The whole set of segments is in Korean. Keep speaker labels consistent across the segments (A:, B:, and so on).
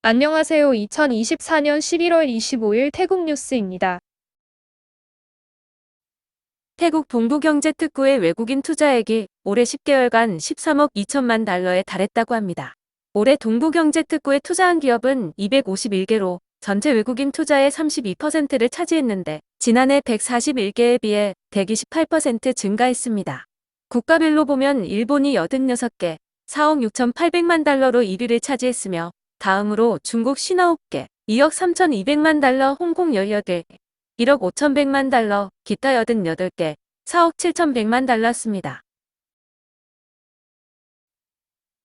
A: 안녕하세요. 2024년 11월 25일 태국 뉴스입니다.
B: 태국 동부경제특구의 외국인 투자액이 올해 10개월간 13억 2천만 달러에 달했다고 합니다. 올해 동부경제특구에 투자한 기업은 251개로 전체 외국인 투자의 32%를 차지했는데 지난해 141개에 비해 128% 증가했습니다. 국가별로 보면 일본이 86개, 4억 6,800만 달러로 1위를 차지했으며 다음으로 중국 59개, 2억 3,200만 달러, 홍콩 18개, 1억 5,100만 달러, 기타 88개, 4억 7,100만 달러였습니다.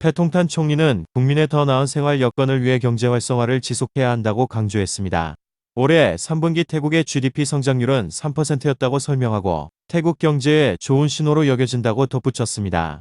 C: 패통탄 총리는 국민의 더 나은 생활 여건을 위해 경제 활성화를 지속해야 한다고 강조했습니다. 올해 3분기 태국의 GDP 성장률은 3%였다고 설명하고 태국 경제에 좋은 신호로 여겨진다고 덧붙였습니다.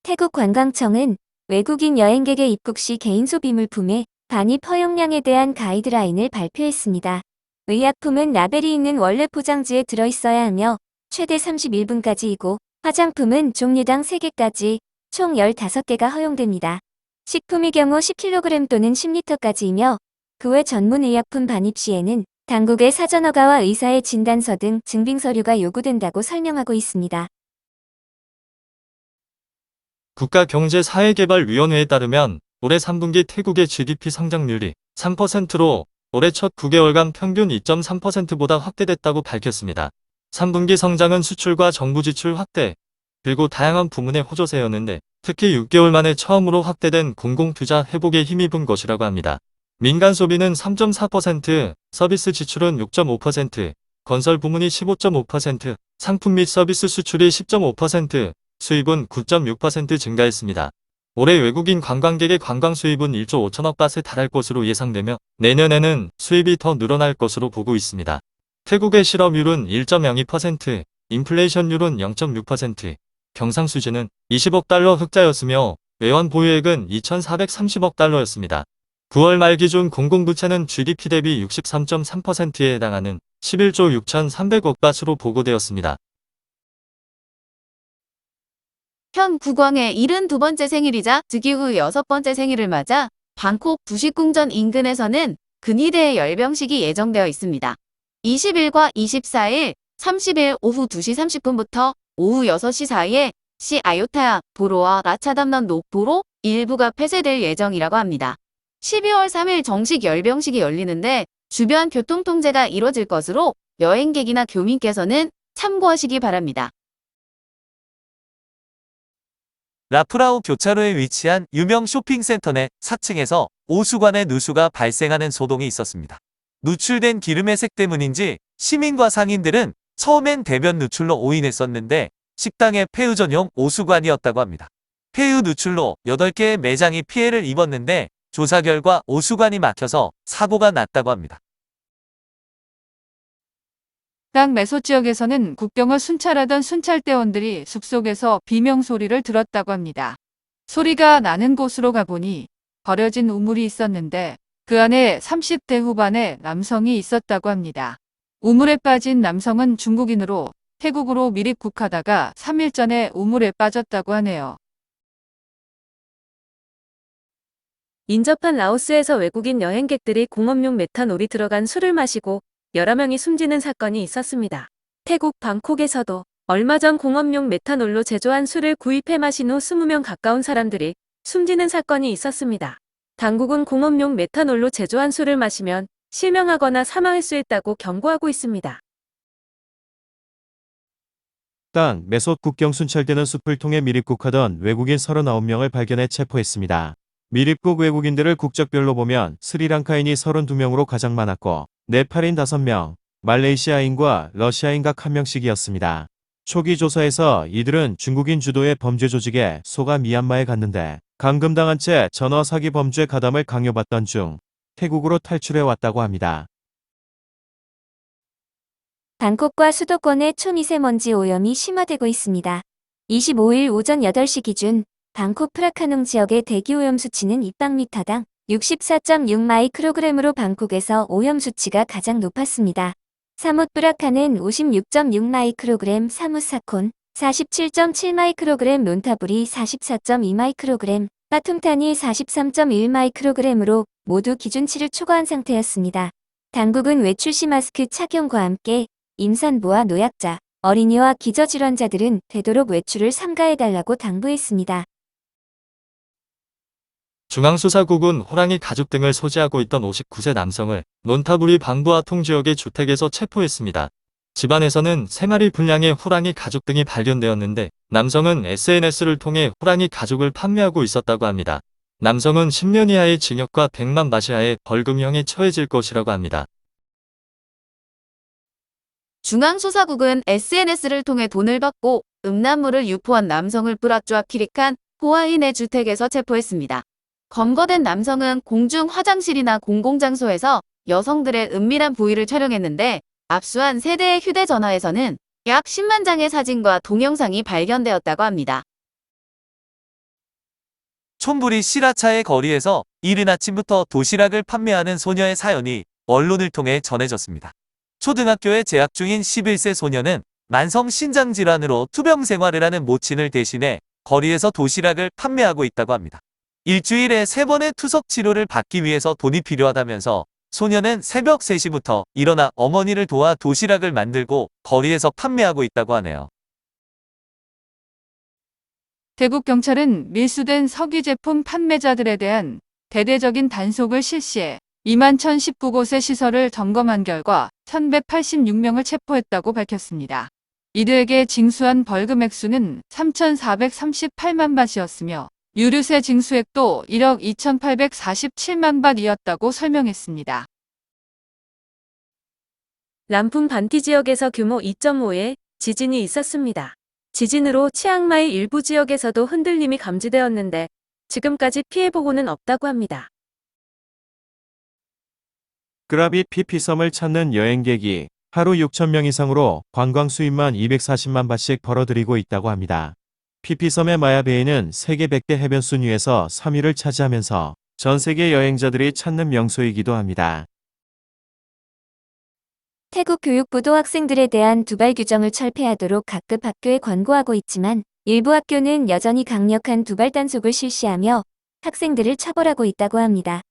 D: 태국 관광청은 외국인 여행객의 입국 시 개인 소비 물품의 반입 허용량에 대한 가이드라인을 발표했습니다. 의약품은 라벨이 있는 원래 포장지에 들어있어야 하며 최대 31분까지이고 화장품은 종류당 3개까지 총 15개가 허용됩니다. 식품의 경우 10kg 또는 10리터까지이며 그 외 전문 의약품 반입 시에는 당국의 사전허가와 의사의 진단서 등 증빙서류가 요구된다고 설명하고 있습니다.
E: 국가경제사회개발위원회에 따르면 올해 3분기 태국의 GDP 성장률이 3%로 올해 첫 9개월간 평균 2.3%보다 확대됐다고 밝혔습니다. 3분기 성장은 수출과 정부 지출 확대, 그리고 다양한 부문의 호조세였는데 특히 6개월 만에 처음으로 확대된 공공투자 회복에 힘입은 것이라고 합니다. 민간 소비는 3.4%, 서비스 지출은 6.5%, 건설 부문이 15.5%, 상품 및 서비스 수출이 10.5%, 수입은 9.6% 증가했습니다. 올해 외국인 관광객의 관광 수입은 1조 5천억 바트에 달할 것으로 예상되며 내년에는 수입이 더 늘어날 것으로 보고 있습니다. 태국의 실업률은 1.02%, 인플레이션율은 0.6%, 경상수지는 20억 달러 흑자였으며 외환 보유액은 2,430억 달러였습니다. 9월 말 기준 공공부채는 GDP 대비 63.3%에 해당하는 11조 6,300억 바트로 보고되었습니다.
F: 현 국왕의 72번째 생일이자 즉위 후 6번째 생일을 맞아 방콕 부식궁전 인근에서는 근위대의 열병식이 예정되어 있습니다. 20일과 24일, 30일 오후 2시 30분부터 오후 6시 사이에 시 아요타야 도로와 라차담넌 녹도로 일부가 폐쇄될 예정이라고 합니다. 12월 3일 정식 열병식이 열리는데 주변 교통통제가 이뤄질 것으로 여행객이나 교민께서는 참고하시기 바랍니다.
G: 라프라우 교차로에 위치한 유명 쇼핑센터 내 4층에서 오수관의 누수가 발생하는 소동이 있었습니다. 누출된 기름의 색 때문인지 시민과 상인들은 처음엔 대변 누출로 오인했었는데 식당의 폐유 전용 오수관이었다고 합니다. 폐유 누출로 8개의 매장이 피해를 입었는데 조사 결과 오수관이 막혀서 사고가 났다고 합니다.
H: 땅 매소 지역에서는 국경을 순찰하던 순찰대원들이 숲속에서 비명소리를 들었다고 합니다. 소리가 나는 곳으로 가보니 버려진 우물이 있었는데 그 안에 30대 후반의 남성이 있었다고 합니다. 우물에 빠진 남성은 중국인으로 태국으로 미립국하다가 3일 전에 우물에 빠졌다고 하네요.
B: 인접한 라오스에서 외국인 여행객들이 공업용 메탄올이 들어간 술을 마시고 여러 명이 숨지는 사건이 있었습니다. 태국 방콕에서도 얼마 전 공업용 메탄올로 제조한 술을 구입해 마신 후 20명 가까운 사람들이 숨지는 사건이 있었습니다. 당국은 공업용 메탄올로 제조한 술을 마시면 실명하거나 사망할 수 있다고 경고하고 있습니다.
C: 땅 메솥 국경 순찰대는 숲을 통해 미립국하던 외국인 39명을 발견해 체포했습니다. 미립국 외국인들을 국적별로 보면 스리랑카인이 32명으로 가장 많았고 네팔인 5명, 말레이시아인과 러시아인 각 1명씩이었습니다. 초기 조사에서 이들은 중국인 주도의 범죄 조직에 속아 미얀마에 갔는데 감금당한 채 전화 사기 범죄 가담을 강요받던 중 태국으로 탈출해 왔다고 합니다.
D: 방콕과 수도권의 초미세먼지 오염이 심화되고 있습니다. 25일 오전 8시 기준 방콕 프라카농 지역의 대기오염 수치는 입방미터당 64.6 마이크로그램으로 방콕에서 오염 수치가 가장 높았습니다. 사뭇 브라카는 56.6 마이크로그램, 사뭇 사콘 47.7 마이크로그램, 론타불이 44.2 마이크로그램, 빠툼탄이 43.1마이크로그램으로 모두 기준치를 초과한 상태였습니다. 당국은 외출 시 마스크 착용과 함께 임산부와 노약자, 어린이와 기저질환자들은 되도록 외출을 삼가해달라고 당부했습니다.
E: 중앙수사국은 호랑이 가죽 등을 소지하고 있던 59세 남성을 논타부리 방부아 통지역의 주택에서 체포했습니다. 집안에서는 3마리 분량의 호랑이 가죽 등이 발견되었는데 남성은 SNS를 통해 호랑이 가죽을 판매하고 있었다고 합니다. 남성은 10년 이하의 징역과 100만 바시아의 벌금형에 처해질 것이라고 합니다.
F: 중앙수사국은 SNS를 통해 돈을 받고 음란물을 유포한 남성을 브라쭈아키릭한 호아인의 주택에서 체포했습니다. 검거된 남성은 공중 화장실이나 공공장소에서 여성들의 은밀한 부위를 촬영했는데 압수한 3대의 휴대전화에서는 약 10만 장의 사진과 동영상이 발견되었다고 합니다.
G: 촌부리 시라차의 거리에서 이른 아침부터 도시락을 판매하는 소녀의 사연이 언론을 통해 전해졌습니다. 초등학교에 재학 중인 11세 소녀는 만성 신장질환으로 투병 생활을 하는 모친을 대신해 거리에서 도시락을 판매하고 있다고 합니다. 일주일에 3번의 투석 치료를 받기 위해서 돈이 필요하다면서 소녀는 새벽 3시부터 일어나 어머니를 도와 도시락을 만들고 거리에서 판매하고 있다고 하네요.
H: 대구경찰은 밀수된 석유 제품 판매자들에 대한 대대적인 단속을 실시해 21,019곳의 시설을 점검한 결과 1,186명을 체포했다고 밝혔습니다. 이들에게 징수한 벌금 액수는 3,438만 바트였으며 유류세 징수액도 1억 2,847만 바트이었다고 설명했습니다.
B: 람푼 반티 지역에서 규모 2.5의 지진이 있었습니다. 지진으로 치앙마이 일부 지역에서도 흔들림이 감지되었는데 지금까지 피해보고는 없다고 합니다.
C: 끄라비 피피섬을 찾는 여행객이 하루 6,000명 이상으로 관광 수입만 240만 바트씩 벌어들이고 있다고 합니다. 피피섬의 마야베이는 세계 100대 해변 순위에서 3위를 차지하면서 전 세계 여행자들이 찾는 명소이기도 합니다.
D: 태국 교육부도 학생들에 대한 두발 규정을 철폐하도록 각급 학교에 권고하고 있지만 일부 학교는 여전히 강력한 두발 단속을 실시하며 학생들을 처벌하고 있다고 합니다.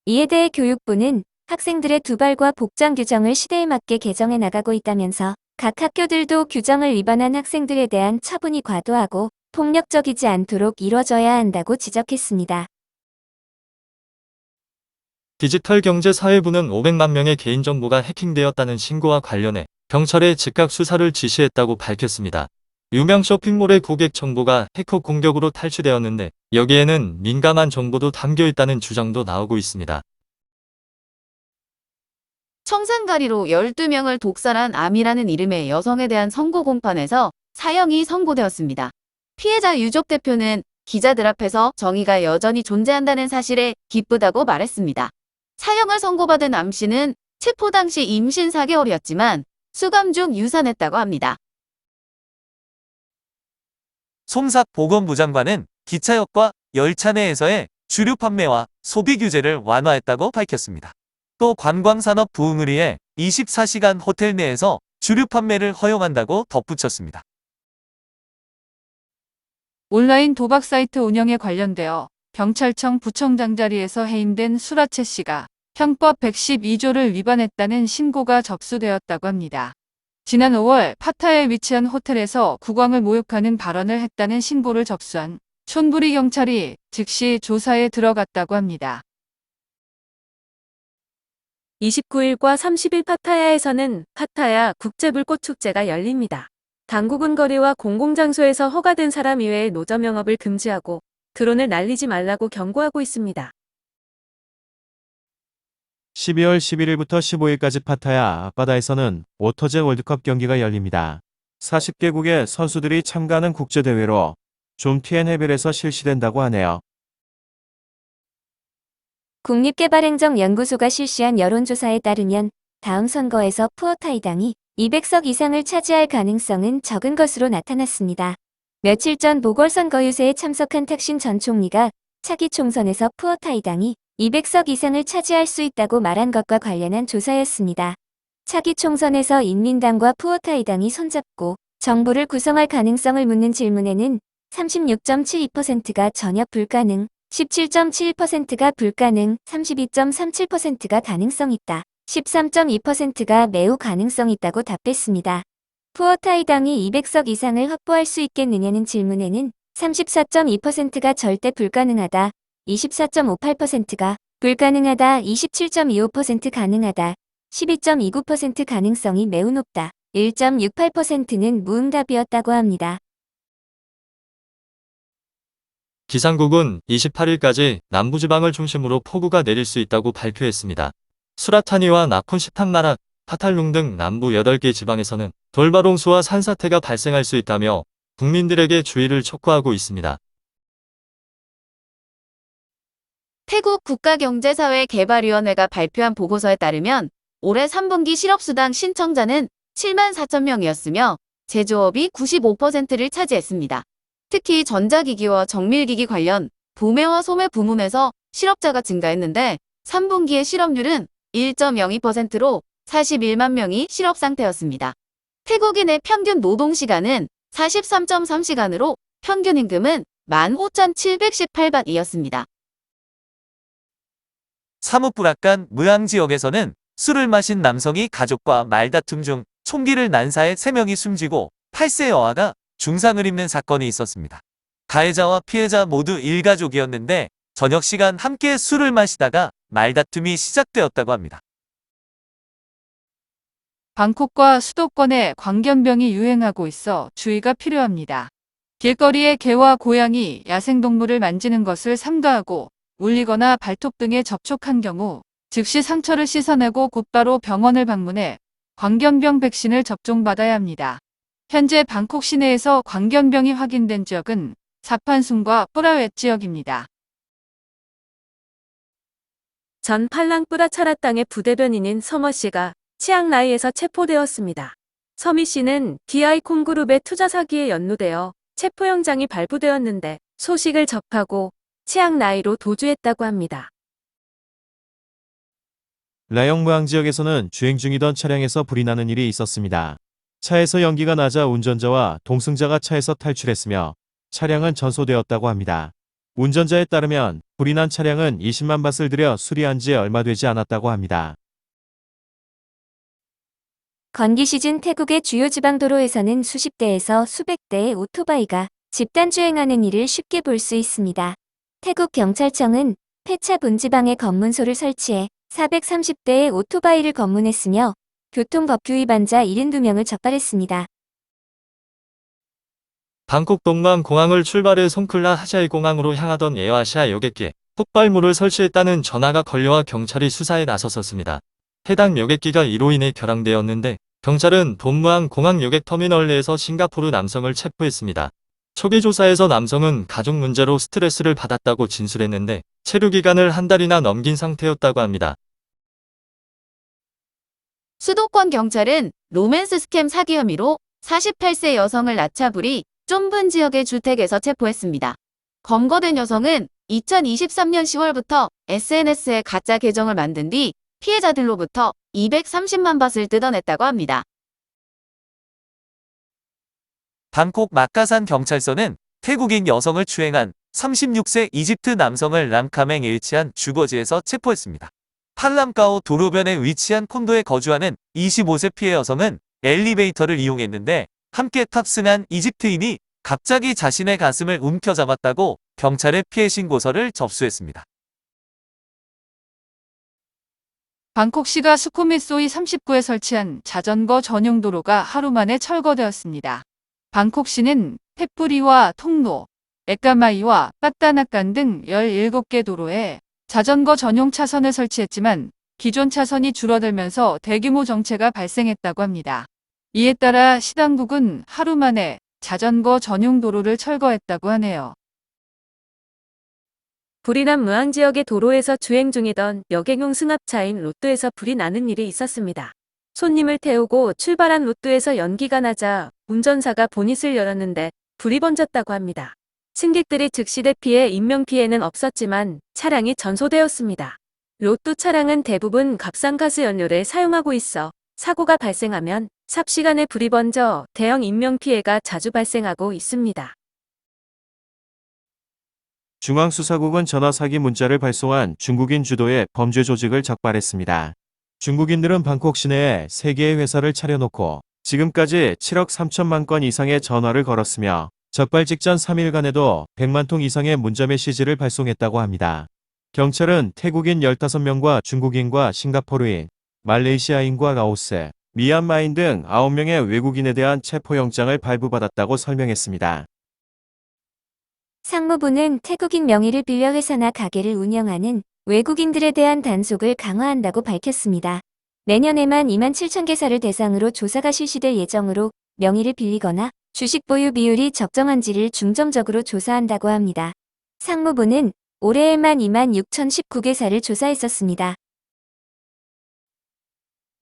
D: 이에 대해 교육부는 학생들의 두발과 복장 규정을 시대에 맞게 개정해 나가고 있다면서 각 학교들도 규정을 위반한 학생들에 대한 처분이 과도하고 폭력적이지 않도록 이뤄져야 한다고 지적했습니다.
E: 디지털경제사회부는 500만 명의 개인정보가 해킹되었다는 신고와 관련해 경찰에 즉각 수사를 지시했다고 밝혔습니다. 유명 쇼핑몰의 고객 정보가 해커 공격으로 탈취되었는데 여기에는 민감한 정보도 담겨 있다는 주장도 나오고 있습니다.
F: 청산가리로 12명을 독살한 암이라는 이름의 여성에 대한 선고 공판에서 사형이 선고되었습니다. 피해자 유족 대표는 기자들 앞에서 정의가 여전히 존재한다는 사실에 기쁘다고 말했습니다. 사형을 선고받은 암 씨는 체포 당시 임신 4개월이었지만 수감 중 유산했다고 합니다.
G: 솜삭 보건부 장관은 기차역과 열차 내에서의 주류 판매와 소비 규제를 완화했다고 밝혔습니다. 또 관광산업 부흥을 위해 24시간 호텔 내에서 주류 판매를 허용한다고 덧붙였습니다.
H: 온라인 도박 사이트 운영에 관련되어 경찰청 부청장 자리에서 해임된 수라채 씨가 형법 112조를 위반했다는 신고가 접수되었다고 합니다. 지난 5월 파타야에 위치한 호텔에서 국왕을 모욕하는 발언을 했다는 신고를 접수한 촌부리 경찰이 즉시 조사에 들어갔다고 합니다.
B: 29일과 30일 파타야에서는 파타야 국제불꽃축제가 열립니다. 당국은 거리와 공공장소에서 허가된 사람 이외에 노점 영업을 금지하고 드론을 날리지 말라고 경고하고 있습니다.
C: 12월 11일부터 15일까지 파타야 앞바다에서는 워터제 월드컵 경기가 열립니다. 40개국의 선수들이 참가하는 국제대회로 좀티엔 해변에서 실시된다고 하네요.
D: 국립개발행정연구소가 실시한 여론조사에 따르면 다음 선거에서 푸어타이당이 200석 이상을 차지할 가능성은 적은 것으로 나타났습니다. 며칠 전 보궐선거 유세에 참석한 탁신 전 총리가 차기 총선에서 푸어타이당이 200석 이상을 차지할 수 있다고 말한 것과 관련한 조사였습니다. 차기 총선에서 인민당과 푸어타이당이 손잡고 정부를 구성할 가능성을 묻는 질문에는 36.72%가 전혀 불가능, 17.7%가 불가능, 32.37%가 가능성 있다, 13.2%가 매우 가능성 있다고 답했습니다. 푸어타이당이 200석 이상을 확보할 수 있겠느냐는 질문에는 34.2%가 절대 불가능하다, 24.58%가 불가능하다, 27.25% 가능하다, 12.29% 가능성이 매우 높다, 1.68%는 무응답이었다고 합니다.
E: 기상국은 28일까지 남부지방을 중심으로 폭우가 내릴 수 있다고 발표했습니다. 수라타니와 나푼시탄나락, 파탈룽 등 남부 8개 지방에서는 돌발홍수와 산사태가 발생할 수 있다며 국민들에게 주의를 촉구하고 있습니다.
F: 태국 국가경제사회개발위원회가 발표한 보고서에 따르면 올해 3분기 실업수당 신청자는 7만 4천 명이었으며 제조업이 95%를 차지했습니다. 특히 전자기기와 정밀기기 관련 부매와 소매 부문에서 실업자가 증가했는데 3분기의 실업률은 1.02%로 41만 명이 실업 상태였습니다. 태국인의 평균 노동시간은 43.3시간으로 평균 임금은 15,718바트이었습니다.
G: 사뭇 불악한 무앙 지역에서는 술을 마신 남성이 가족과 말다툼 중 총기를 난사해 3명이 숨지고 8세 여아가 중상을 입는 사건이 있었습니다. 가해자와 피해자 모두 일가족이었는데 저녁 시간 함께 술을 마시다가 말다툼이 시작되었다고 합니다.
H: 방콕과 수도권에 광견병이 유행하고 있어 주의가 필요합니다. 길거리에 개와 고양이, 야생동물을 만지는 것을 삼가하고 울리거나 발톱 등에 접촉한 경우 즉시 상처를 씻어내고 곧바로 병원을 방문해 광견병 백신을 접종받아야 합니다. 현재 방콕 시내에서 광견병이 확인된 지역은 사판순과 뿌라웻 지역입니다.
B: 전 팔랑뿌라 차라땅의 부대변인인 서머 씨가 치앙라이에서 체포되었습니다. 서미 씨는 DI콤 그룹의 투자 사기에 연루되어 체포영장이 발부되었는데 소식을 접하고 치앙라이로 도주했다고 합니다.
C: 라영무앙 지역에서는 주행 중이던 차량에서 불이 나는 일이 있었습니다. 차에서 연기가 나자 운전자와 동승자가 차에서 탈출했으며 차량은 전소되었다고 합니다. 운전자에 따르면 불이 난 차량은 20만 바트를 들여 수리한 지 얼마 되지 않았다고 합니다.
D: 건기 시즌 태국의 주요 지방도로에서는 수십 대에서 수백 대의 오토바이가 집단 주행하는 일을 쉽게 볼 수 있습니다. 태국 경찰청은 폐차 분지방에 검문소를 설치해 430대의 오토바이를 검문했으며 교통법규 위반자 72명을 적발했습니다.
E: 방콕 동만 공항을 출발해 송클라 하자이 공항으로 향하던 에어아시아 여객기에 폭발물을 설치했다는 전화가 걸려와 경찰이 수사에 나섰었습니다. 해당 여객기가 이로 인해 결항되었는데 경찰은 돈무앙 공항 여객터미널 내에서 싱가포르 남성을 체포했습니다. 초기 조사에서 남성은 가족 문제로 스트레스를 받았다고 진술했는데 체류 기간을 한 달이나 넘긴 상태였다고 합니다.
F: 수도권 경찰은 로맨스 스캠 사기 혐의로 48세 여성을 나차부리 쫌분 지역의 주택에서 체포했습니다. 검거된 여성은 2023년 10월부터 SNS에 가짜 계정을 만든 뒤 피해자들로부터 230만 바트를 뜯어냈다고 합니다.
G: 방콕 마카산 경찰서는 태국인 여성을 추행한 36세 이집트 남성을 람카맹에 위치한 주거지에서 체포했습니다. 팔람까오 도로변에 위치한 콘도에 거주하는 25세 피해 여성은 엘리베이터를 이용했는데 함께 탑승한 이집트인이 갑자기 자신의 가슴을 움켜잡았다고 경찰에 피해 신고서를 접수했습니다.
H: 방콕시가 수쿠미소이 39에 설치한 자전거 전용 도로가 하루 만에 철거되었습니다. 방콕시는 페뿌리와 통로, 에까마이와 빠따나깐 등 17개 도로에 자전거 전용 차선을 설치했지만 기존 차선이 줄어들면서 대규모 정체가 발생했다고 합니다. 이에 따라 시당국은 하루 만에 자전거 전용 도로를 철거했다고 하네요.
B: 불이 난 무앙 지역의 도로에서 주행 중이던 여객용 승합차인 로뚜에서 불이 나는 일이 있었습니다. 손님을 태우고 출발한 로뚜에서 연기가 나자 운전사가 보닛을 열었는데 불이 번졌다고 합니다. 승객들이 즉시 대피해 인명피해는 없었지만 차량이 전소되었습니다. 로뚜 차량은 대부분 갑상가스 연료를 사용하고 있어 사고가 발생하면 삽시간에 불이 번져 대형 인명피해가 자주 발생하고 있습니다.
C: 중앙수사국은 전화 사기 문자를 발송한 중국인 주도의 범죄 조직을 적발했습니다. 중국인들은 방콕 시내에 3개의 회사를 차려놓고 지금까지 7억 3천만 건 이상의 전화를 걸었으며 적발 직전 3일간에도 100만 통 이상의 문자 메시지를 발송했다고 합니다. 경찰은 태국인 15명과 중국인과 싱가포르인, 말레이시아인과 라오스, 미얀마인 등 9명의 외국인에 대한 체포영장을 발부받았다고 설명했습니다.
D: 상무부는 태국인 명의를 빌려 회사나 가게를 운영하는 외국인들에 대한 단속을 강화한다고 밝혔습니다. 내년에만 2만 7천 개사를 대상으로 조사가 실시될 예정으로 명의를 빌리거나 주식 보유 비율이 적정한지를 중점적으로 조사한다고 합니다. 상무부는 올해에만 2만 6,019개사를 조사했었습니다.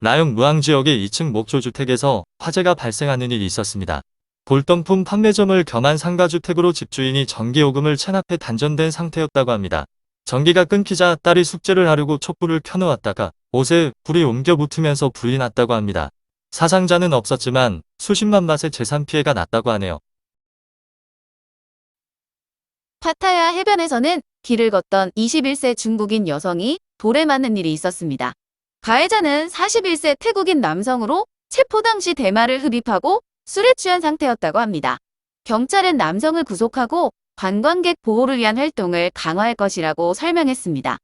E: 나영 무앙 지역의 2층 목조주택에서 화재가 발생하는 일이 있었습니다. 골동품 판매점을 겸한 상가주택으로 집주인이 전기요금을 체납해 단전된 상태였다고 합니다. 전기가 끊기자 딸이 숙제를 하려고 촛불을 켜놓았다가 옷에 불이 옮겨 붙으면서 불이 났다고 합니다. 사상자는 없었지만 수십만 밭의 재산 피해가 났다고 하네요.
F: 파타야 해변에서는 길을 걷던 21세 중국인 여성이 돌에 맞는 일이 있었습니다. 가해자는 41세 태국인 남성으로 체포 당시 대마를 흡입하고 술에 취한 상태였다고 합니다. 경찰은 남성을 구속하고 관광객 보호를 위한 활동을 강화할 것이라고 설명했습니다.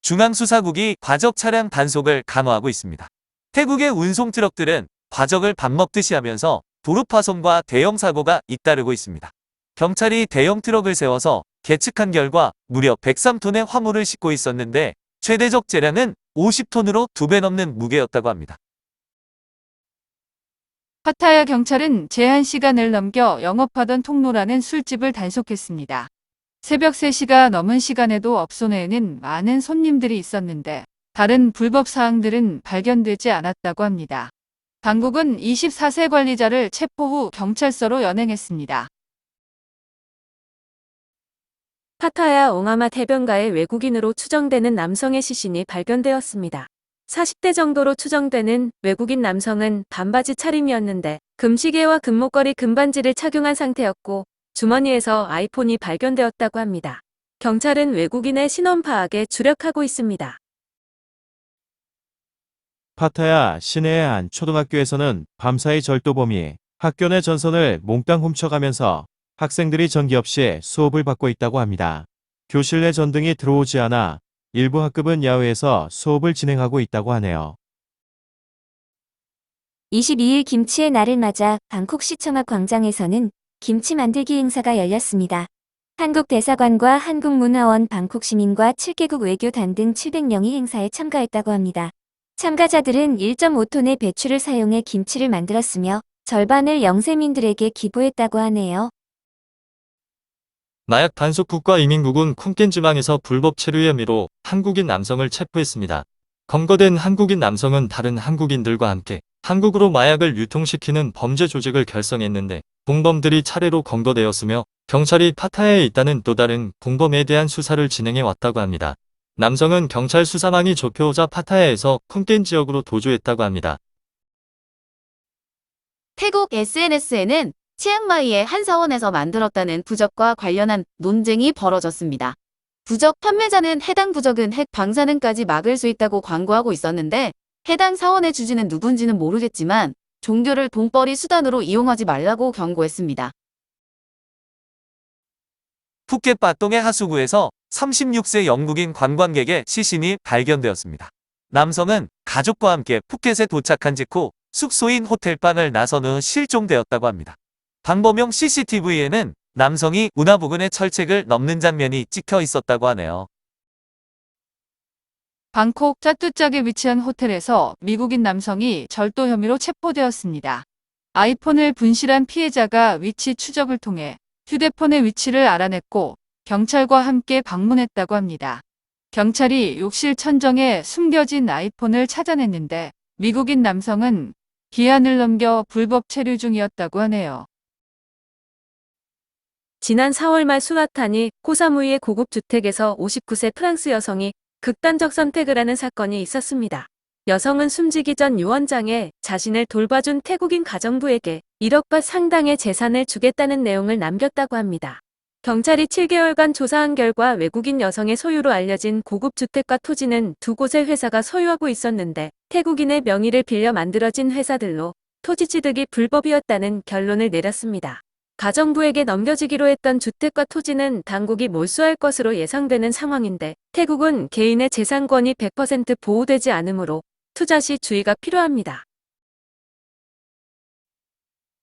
G: 중앙수사국이 과적 차량 단속을 강화하고 있습니다. 태국의 운송 트럭들은 과적을 밥 먹듯이 하면서 도로 파손과 대형 사고가 잇따르고 있습니다. 경찰이 대형 트럭을 세워서 계측한 결과 무려 103톤의 화물을 싣고 있었는데 최대적 재량은 50톤으로 2배 넘는 무게였다고 합니다.
H: 파타야 경찰은 제한 시간을 넘겨 영업하던 통로라는 술집을 단속했습니다. 새벽 3시가 넘은 시간에도 업소 내에는 많은 손님들이 있었는데 다른 불법 사항들은 발견되지 않았다고 합니다. 당국은 24세 관리자를 체포 후 경찰서로 연행했습니다.
B: 파타야 옹아맛 해변가에 외국인으로 추정되는 남성의 시신이 발견되었습니다. 40대 정도로 추정되는 외국인 남성은 반바지 차림이었는데 금시계와 금목걸이 금반지를 착용한 상태였고 주머니에서 아이폰이 발견되었다고 합니다. 경찰은 외국인의 신원 파악에 주력하고 있습니다.
C: 파타야 시내의 한 초등학교에서는 밤사이 절도범이 학교 내 전선을 몽땅 훔쳐가면서 학생들이 전기 없이 수업을 받고 있다고 합니다. 교실 내 전등이 들어오지 않아 일부 학급은 야외에서 수업을 진행하고 있다고 하네요.
D: 22일 김치의 날을 맞아 방콕 시청합 광장에서는 김치 만들기 행사가 열렸습니다. 한국 대사관과 한국문화원 방콕 시민과 7개국 외교단 등 700명이 행사에 참가했다고 합니다. 참가자들은 1.5톤의 배추를 사용해 김치를 만들었으며 절반을 영세민들에게 기부했다고 하네요.
E: 마약 단속 국가이민국은 쿰켄 지방에서 불법 체류 혐의로 한국인 남성을 체포했습니다. 검거된 한국인 남성은 다른 한국인들과 함께 한국으로 마약을 유통시키는 범죄 조직을 결성했는데 공범들이 차례로 검거되었으며 경찰이 파타야에 있다는 또 다른 공범에 대한 수사를 진행해 왔다고 합니다. 남성은 경찰 수사망이 좁혀오자 파타야에서 쿰켄 지역으로 도주했다고 합니다.
F: 태국 SNS에는 치앙마이의 한 사원에서 만들었다는 부적과 관련한 논쟁이 벌어졌습니다. 부적 판매자는 해당 부적은 핵 방사능까지 막을 수 있다고 광고하고 있었는데 해당 사원의 주지는 누군지는 모르겠지만 종교를 돈벌이 수단으로 이용하지 말라고 경고했습니다.
G: 푸켓 바똥의 하수구에서 36세 영국인 관광객의 시신이 발견되었습니다. 남성은 가족과 함께 푸켓에 도착한 직후 숙소인 호텔방을 나선 후 실종되었다고 합니다. 방범용 CCTV에는 남성이 운하 부근의 철책을 넘는 장면이 찍혀 있었다고 하네요.
H: 방콕 짜뚜짝에 위치한 호텔에서 미국인 남성이 절도 혐의로 체포되었습니다. 아이폰을 분실한 피해자가 위치 추적을 통해 휴대폰의 위치를 알아냈고 경찰과 함께 방문했다고 합니다. 경찰이 욕실 천정에 숨겨진 아이폰을 찾아냈는데 미국인 남성은 기한을 넘겨 불법 체류 중이었다고 하네요.
B: 지난 4월 말 수라탄이 코사무이의 고급 주택에서 59세 프랑스 여성이 극단적 선택을 하는 사건이 있었습니다. 여성은 숨지기 전 유언장에 자신을 돌봐준 태국인 가정부에게 1억 바 상당의 재산을 주겠다는 내용을 남겼다고 합니다. 경찰이 7개월간 조사한 결과 외국인 여성의 소유로 알려진 고급 주택과 토지는 두 곳의 회사가 소유하고 있었는데 태국인의 명의를 빌려 만들어진 회사들로 토지 취득이 불법이었다는 결론을 내렸습니다. 가정부에게 넘겨지기로 했던 주택과 토지는 당국이 몰수할 것으로 예상되는 상황인데 태국은 개인의 재산권이 100% 보호되지 않으므로 투자 시 주의가 필요합니다.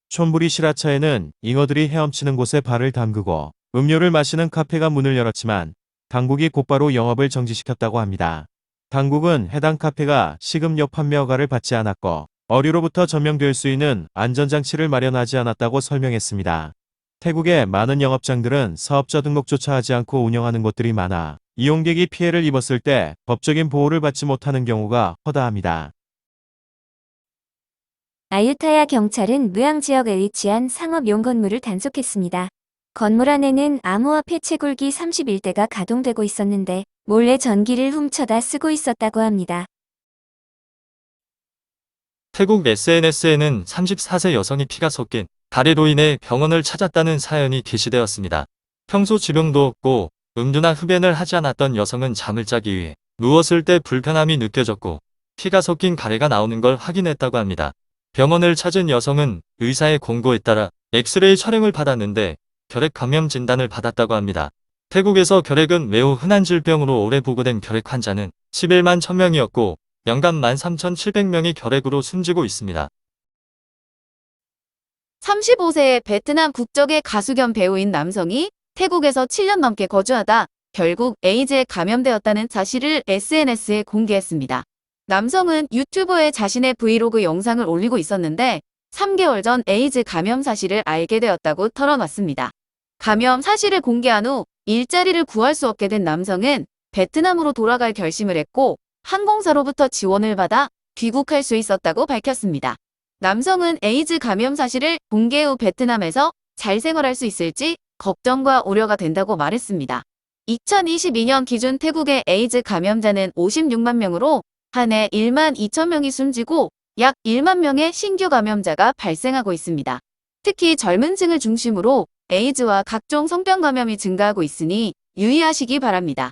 C: 촌부리 시라차에는 잉어들이 헤엄치는 곳에 발을 담그고 음료를 마시는 카페가 문을 열었지만 당국이 곧바로 영업을 정지시켰다고 합니다. 당국은 해당 카페가 식음료 판매 허가를 받지 않았고 어류로부터 전명될 수 있는 안전장치를 마련하지 않았다고 설명했습니다. 태국의 많은 영업장들은 사업자 등록조차 하지 않고 운영하는 곳들이 많아 이용객이 피해를 입었을 때 법적인 보호를 받지 못하는 경우가 허다합니다.
D: 아유타야 경찰은 무양 지역에 위치한 상업용 건물을 단속했습니다. 건물 안에는 암호화 폐채굴기 31대가 가동되고 있었는데 몰래 전기를 훔쳐다 쓰고 있었다고 합니다.
E: 태국 SNS에는 34세 여성이 피가 섞인 가래로 인해 병원을 찾았다는 사연이 게시되었습니다. 평소 지병도 없고 음주나 흡연을 하지 않았던 여성은 잠을 자기 위해 누웠을 때 불편함이 느껴졌고 피가 섞인 가래가 나오는 걸 확인했다고 합니다. 병원을 찾은 여성은 의사의 권고에 따라 엑스레이 촬영을 받았는데 결핵 감염 진단을 받았다고 합니다. 태국에서 결핵은 매우 흔한 질병으로 올해 보고된 결핵 환자는 11만 1000명이었고 연간 13,700명이 결핵으로 숨지고 있습니다.
F: 35세의 베트남 국적의 가수 겸 배우인 남성이 태국에서 7년 넘게 거주하다 결국 에이즈에 감염되었다는 사실을 SNS에 공개했습니다. 남성은 유튜브에 자신의 브이로그 영상을 올리고 있었는데 3개월 전 에이즈 감염 사실을 알게 되었다고 털어놨습니다. 감염 사실을 공개한 후 일자리를 구할 수 없게 된 남성은 베트남으로 돌아갈 결심을 했고 항공사로부터 지원을 받아 귀국할 수 있었다고 밝혔습니다. 남성은 에이즈 감염 사실을 공개 후 베트남에서 잘 생활할 수 있을지 걱정과 우려가 된다고 말했습니다. 2022년 기준 태국의 에이즈 감염자는 56만 명으로 한 해 1만 2천 명이 숨지고 약 1만 명의 신규 감염자가 발생하고 있습니다. 특히 젊은 층을 중심으로 에이즈와 각종 성병 감염이 증가하고 있으니 유의하시기 바랍니다.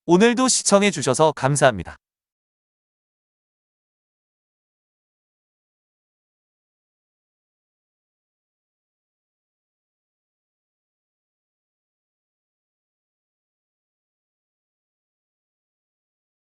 G: 오늘도 시청해주셔서 감사합니다.